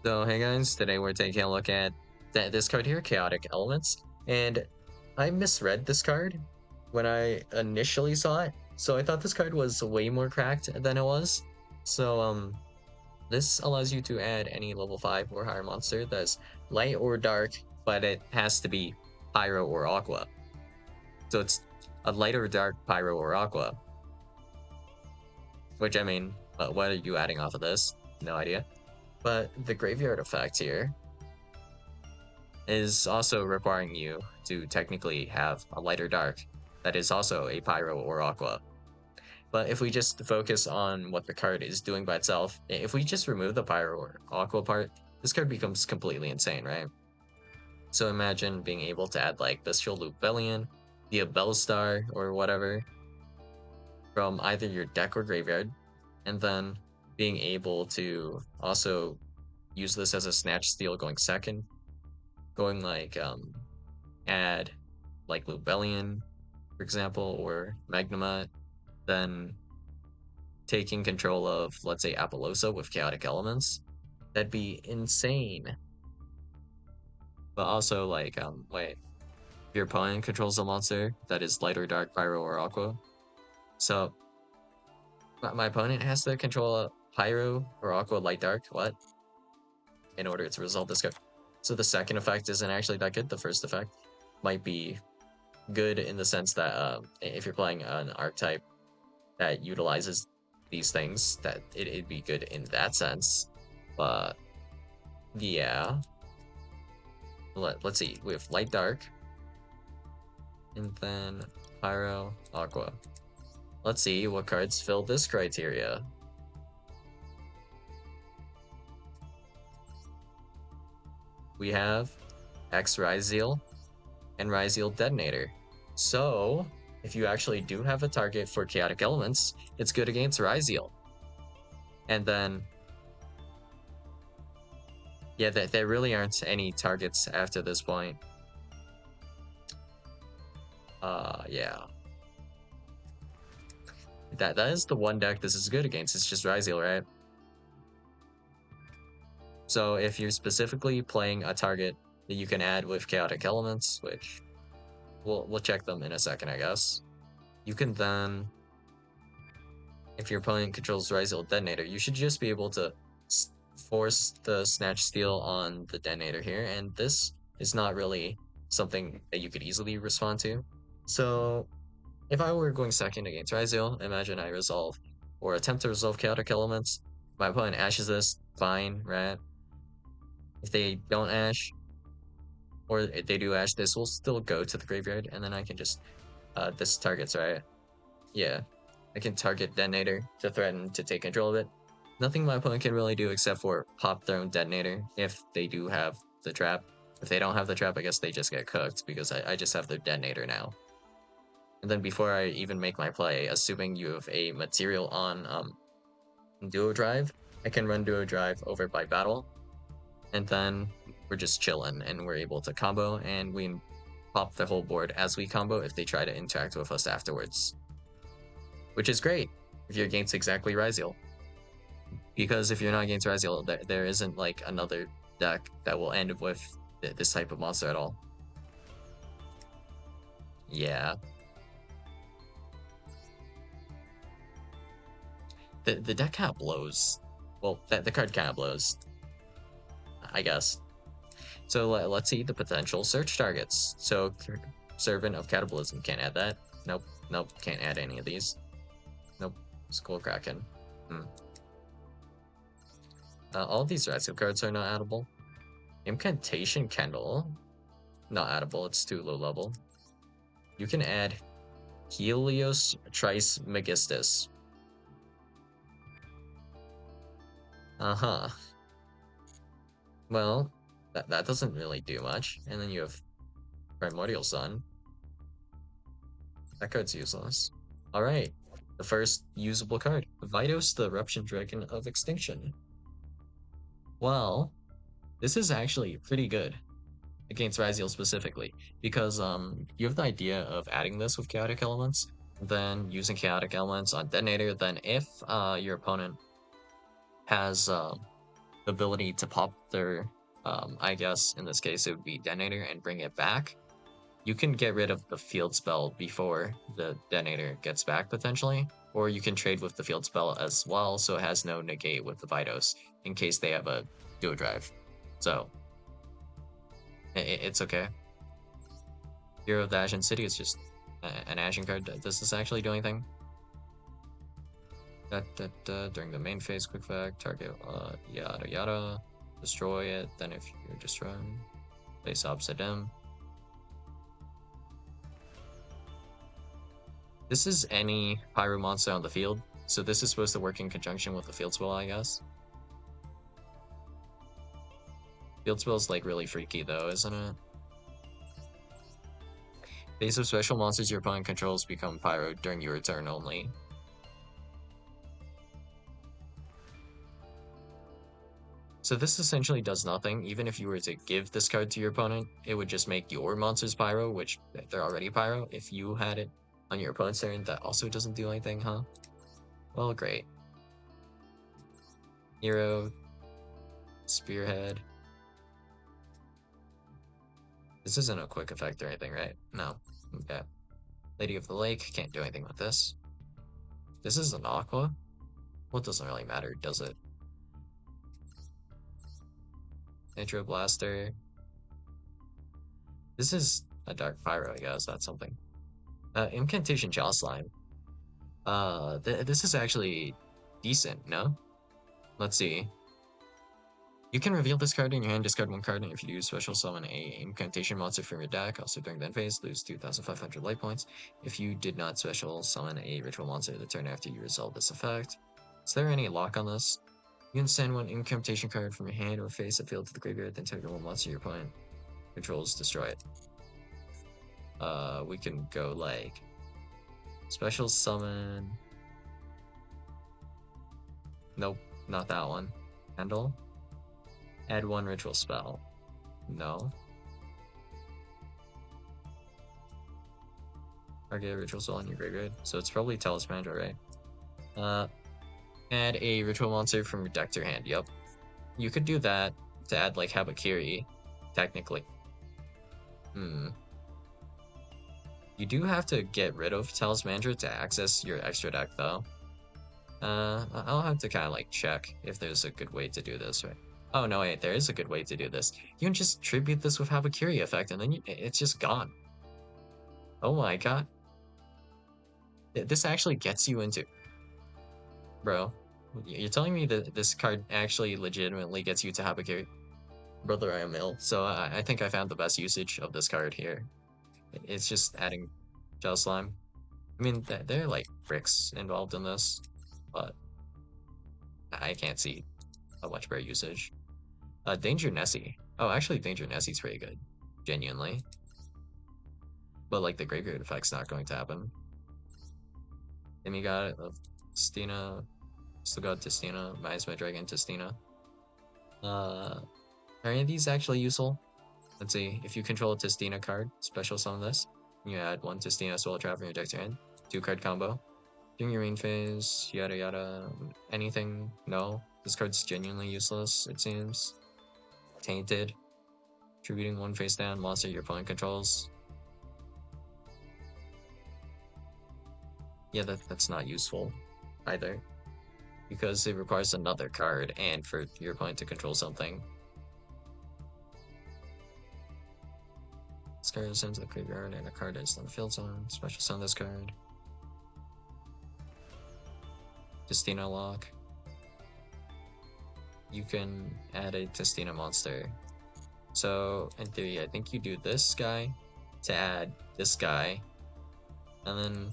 So hey guys, today we're taking a look at this card here, Chaotic Elements, and I misread this card when I initially saw it. So I thought this card was way more cracked than it was. So this allows you to add any level 5 or higher monster that's light or dark, but it has to be Pyro or Aqua. So it's a light or dark Pyro or Aqua, which I mean, what are you adding off of this? No idea. But the graveyard effect here is also requiring you to technically have a light or dark that is also a pyro or aqua. But if we just focus on what the card is doing by itself, if we just remove the pyro or aqua part, this card becomes completely insane, right? So imagine being able to add like Bestial Lubellion, the Bellstar, or whatever from either your deck or graveyard, and then being able to also use this as a Snatch Steal going second, going like add like Lubellion, for example, or Magnamut, then taking control of, let's say, Apollosa with Chaotic Elements, that'd be insane. But also, like, wait, if your opponent controls a monster that is light or dark, pyro or aqua, so my opponent has to control a pyro or aqua, light, dark, what? In order to resolve this card. So the second effect isn't actually that good. The first effect might be good in the sense that if you're playing an archetype that utilizes these things, that it'd be good in that sense. But yeah, let's see. We have light, dark, and then pyro, aqua. Let's see what cards fill this criteria. We have X Ryzeal and Ryzeal Detonator. So if you actually do have a target for Chaotic Elements, it's good against Ryzeal. And then yeah, there really aren't any targets after this point. Yeah. That is the one deck this is good against. It's just Ryzeal, right? So if you're specifically playing a target that you can add with Chaotic Elements, which we'll check them in a second, I guess. You can then, if your opponent controls Ryzeal Detonator, you should just be able to force the Snatch Steal on the Detonator here, and this is not really something that you could easily respond to. So if I were going second against Ryzeal, imagine I resolve or attempt to resolve Chaotic Elements. My opponent ashes this, fine, right? If they don't ash, or if they do ash, this will still go to the graveyard, and then I can just, this targets, right? Yeah, I can target Detonator to threaten to take control of it. Nothing my opponent can really do except for pop their own Detonator if they do have the trap. If they don't have the trap, I guess they just get cooked because I just have their Detonator now. And then before I even make my play, assuming you have a material on Duo Drive, I can run Duo Drive over by battle, and then we're just chilling and we're able to combo, and we pop the whole board as we combo if they try to interact with us afterwards. Which is great if you're against exactly Ryzeal. Because if you're not against Ryzeal, there isn't like another deck that will end with this type of monster at all. Yeah. The deck kind of blows. Well, the card kind of blows, I guess. So let's see the potential search targets. So Servant of Catabolism, can't add that. Nope, nope, can't add any of these. Nope, Skull Kraken. All of these Ryzeal cards are not addable. Incantation Kendall, not addable, it's too low level. You can add Helios Trice Megistus. Uh-huh. Well, that doesn't really do much. And then you have Primordial Sun. That card's useless. Alright, the first usable card. Vidos, the Eruption Dragon of Extinction. Well, this is actually pretty good against Ryzeal specifically, because you have the idea of adding this with Chaotic Elements, then using Chaotic Elements on Detonator, then if your opponent has ability to pop their, I guess in this case it would be Detonator and bring it back, you can get rid of the field spell before the Detonator gets back potentially, or you can trade with the field spell as well so it has no negate with the Vidos in case they have a duo drive. So it's okay. Hero of the Ashen City is just an Ashen card. Does this actually do anything? During the main phase, quick fact, target yada yada, destroy it. Then if you're destroying, place opposite him. This is any pyro monster on the field, so this is supposed to work in conjunction with the field spell, I guess. Field spell's like really freaky though, isn't it? Base of special monsters your opponent controls become pyro during your turn only. So this essentially does nothing. Even if you were to give this card to your opponent, it would just make your monsters pyro, which they're already pyro. If you had it on your opponent's turn, that also doesn't do anything, huh? Well, great. Hero, Spearhead. This isn't a quick effect or anything, right? No. Okay. Lady of the Lake, can't do anything with this. This is an Aqua? Well, it doesn't really matter, does it? Nitro Blaster. This is a Dark Pyro, I guess. That's something. Incantation Jaw Slime. This is actually decent, no? Let's see. You can reveal this card in your hand, discard one card, and if you do, special summon a incantation monster from your deck. Also during the end phase, lose 2,500 life points. If you did not special summon a ritual monster the turn after you resolve this effect. Is there any lock on this? You can send one incantation card from your hand or face a field to the graveyard, then target one monster your opponent controls, destroy it. We can go like special summon. Nope, not that one. Handle. Add one ritual spell. No. Target ritual spell on your graveyard. So it's probably Talismandra, right? Add a ritual monster from your deck to your hand. Yep. You could do that to add like Habakiri, technically. You do have to get rid of Talismandra to access your extra deck though. I'll have to kind of like check if there's a good way to do this, right? Oh no, wait, there is a good way to do this. You can just tribute this with Habakiri effect and then it's just gone. Oh my god. This actually gets you into... Bro, you're telling me that this card actually legitimately gets you to Habakiri? Brother, I am ill. So I think I found the best usage of this card here. It's just adding Gel Slime. I mean, there are like bricks involved in this, but I can't see a much better usage. Danger Nessie. Oh, actually, Danger Nessie's pretty good. Genuinely. But like the graveyard effect's not going to happen. Demigod of Tistina. Still got Tistina. Miasma Dragon Tistina. Are any of these actually useful? Let's see. If you control a Tistina card, special summon this. You add one Tistina Soul Trap from your deck to hand. 2-card combo. During your main phase, yada yada. Anything? No. This card's genuinely useless, it seems. Tainted. Tributing one face down monster your opponent controls. Yeah, that's not useful either. Because it requires another card and for your opponent to control something. This card is sent to the graveyard and a card is on the field zone. Special summon this card. Tistina lock. You can add a Tistina monster. So in theory, I think you do this guy to add this guy, and then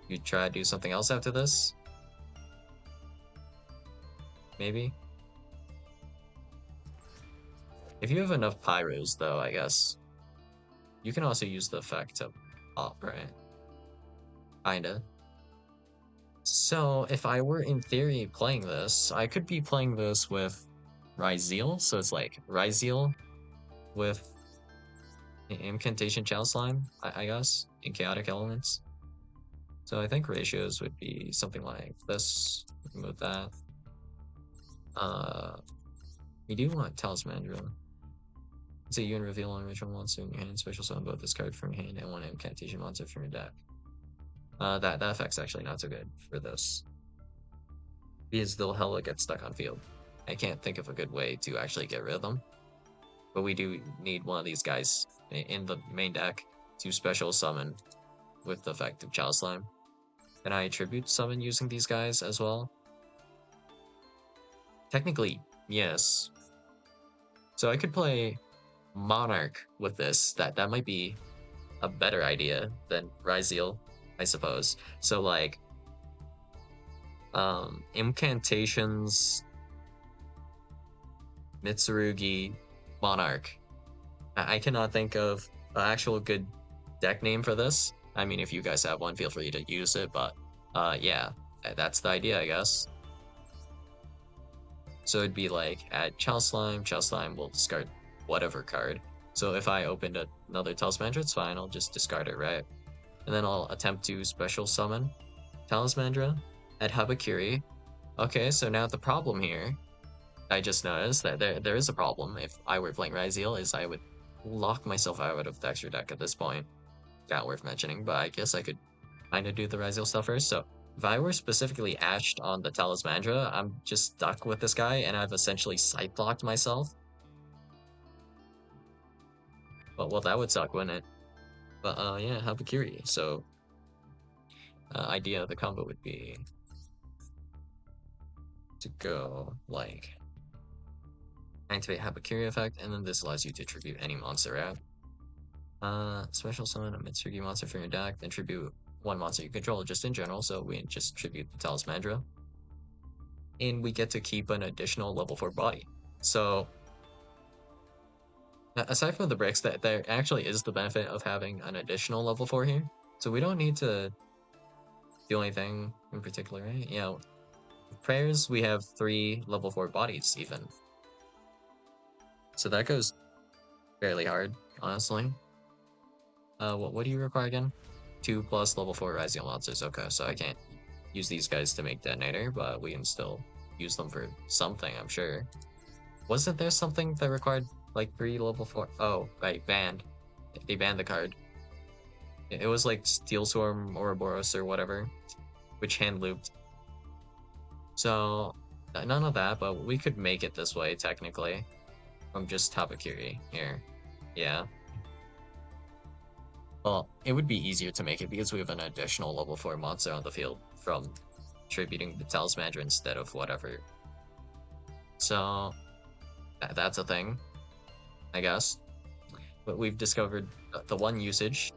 you try to do something else after this. Maybe. If you have enough pyros, though, I guess you can also use the effect to pop, right? Kinda. So if I were in theory playing this, I could be playing this with Ryzeal. So it's like Ryzeal with Incantation Chalice Slime, I guess, in Chaotic Elements. So I think ratios would be something like this. Remove that. Uh, we do want Talismandra. So you can reveal one ritual monster in your hand, special summon both this card from your hand and one incantation monster from your deck. That effect's actually not so good for this. Because they'll hella get stuck on field. I can't think of a good way to actually get rid of them. But we do need one of these guys in the main deck to special summon with the effect of Chalice Slime. Can I tribute summon using these guys as well? Technically, yes. So I could play Monarch with this. That might be a better idea than Ryzeal, I suppose. So like incantations, Mitsurugi, Monarch. I cannot think of an actual good deck name for this. I mean, if you guys have one, feel free to use it, but yeah, that's the idea, I guess. So it'd be like add Chalice Slime will discard whatever card. So if I opened another Talismandra, it's fine, I'll just discard it, right? And then I'll attempt to special summon Talismandra at Habakiri. Okay, so now the problem here, I just noticed that there is a problem if I were playing Ryzeal, is I would lock myself out of the extra deck at this point. Not worth mentioning, but I guess I could kind of do the Ryzeal stuff first. So if I were specifically ashed on the Talismandra, I'm just stuck with this guy, and I've essentially sight blocked myself. But well, that would suck, wouldn't it? But yeah, Habakiri. So idea of the combo would be to go like activate Habakiri effect, and then this allows you to tribute any monster out. Special summon a Mitsurugi monster from your deck, then tribute one monster you control just in general, so we just tribute the Talismandra. And we get to keep an additional level 4 body. So aside from the bricks, that there actually is the benefit of having an additional level 4 here. So we don't need to do anything in particular, right? You know, prayers, we have 3 level 4 bodies even. So that goes fairly hard, honestly. What do you require again? 2 plus level 4 Ryzeal monsters. Okay, so I can't use these guys to make Detonator, but we can still use them for something, I'm sure. Wasn't there something that required like 3 level 4? Oh, right, banned. They banned the card. It was like Steel Swarm, Ouroboros, or whatever, which hand looped. So, none of that, but we could make it this way, technically. From just Habakiri here. Yeah. Well, it would be easier to make it because we have an additional level 4 monster on the field from tributing the Talismandra instead of whatever. So, that's a thing, I guess. But we've discovered the one usage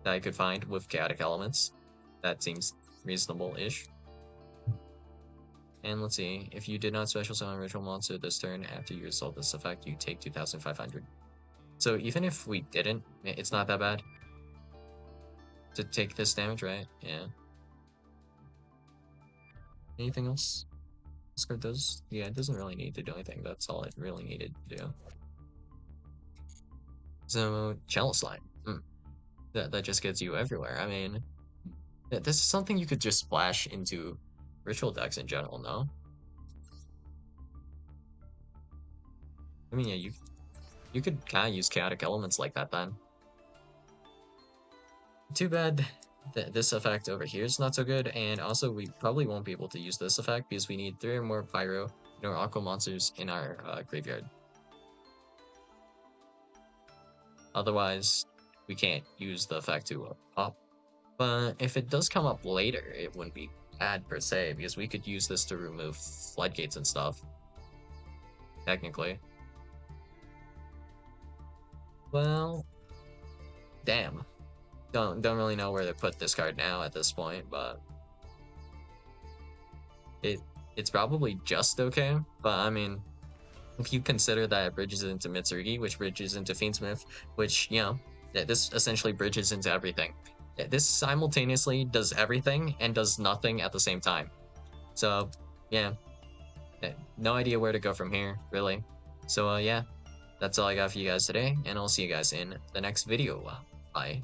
that I could find with chaotic elements. That seems reasonable-ish. And let's see, if you did not special summon a ritual monster this turn after you resolve this effect, you take 2,500. So even if we didn't, it's not that bad to take this damage, right? Yeah. Anything else? This card does? Yeah, it doesn't really need to do anything. That's all it really needed to do. So, Chalice Slime. That just gets you everywhere. I mean, this is something you could just splash into ritual decks in general, no? I mean, yeah, you could kind of use chaotic elements like that then. Too bad that this effect over here is not so good, and also we probably won't be able to use this effect because we need 3 or more Pyro or Aqua monsters in our graveyard. Otherwise, we can't use the effect to up. But if it does come up later, it wouldn't be bad per se, because we could use this to remove floodgates and stuff. Technically. Well, damn. Don't really know where to put this card now at this point, but it's probably just okay. But I mean, if you consider that it bridges into Mitsurugi, which bridges into Fiendsmith, which, you know, this essentially bridges into everything. This simultaneously does everything and does nothing at the same time. So, yeah, no idea where to go from here, really. So, yeah, that's all I got for you guys today, and I'll see you guys in the next video. Bye.